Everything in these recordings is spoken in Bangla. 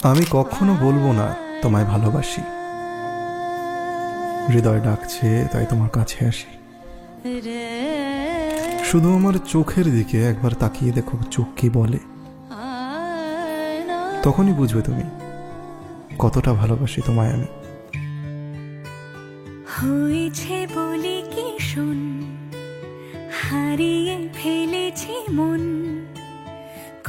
আমি কখনো বলবো না তোমায় ভালোবাসি, হৃদয় ডাকছে তাই তোমার কাছে আসি। শুধু আমার চোখের দিকে একবার তাকিয়ে দেখো, চোখ কি বলে, তখনই বুঝবে তুমি কতটা ভালোবাসি তোমায় আমি। হয়েছে বলে কি শোন, হারিয়ে ফেলেছি মন,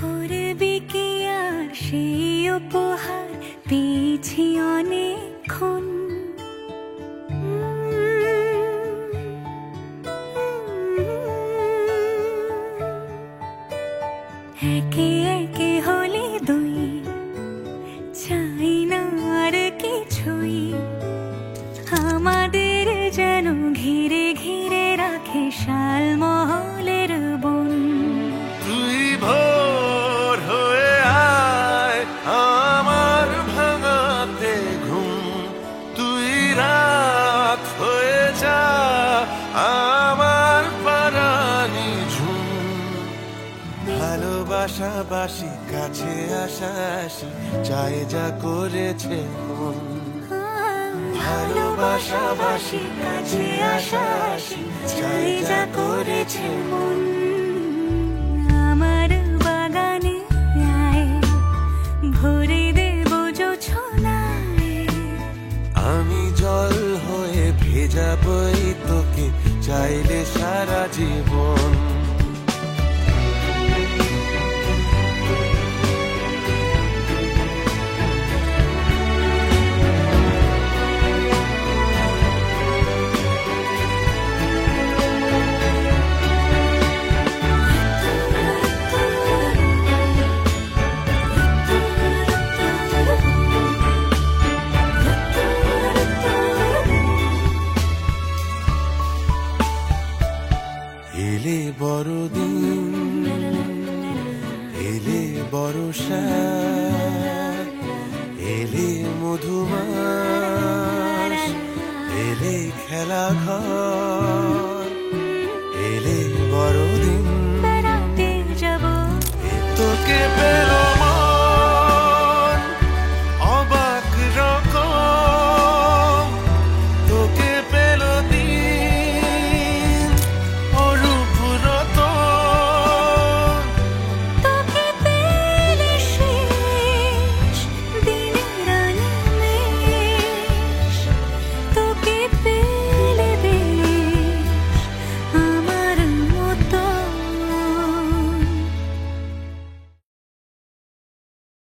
করবে কি আর সেই উপহার পেয়েছি অনেকক্ষণ। একে একে হলে দুই, চাই না আর কিছুই, আমাদের যেন ঘিরে ঘিরে রাখে শালমহলের বন। তুই ভোর হয়ে আয় আমার ভাঙাতে ঘুম, তুই রাত হয়ে যা আমার পারানি ঝুম। ভালোবাসাবাসি কাছে আসাসি চাই যা করেছে মন, ভালোবাসাবাসি কাছে আসাসি চাই যা করেছে মন। আমার বাগানে আয়, ভরে দেব জোছনায়, আমি জল হয়ে ভেজাবই তোকে চাইলে সারা জীবন। এলে বড়দিন, এলে বর্ষা, এলে মধুমাস, এলে খেলা ঘর।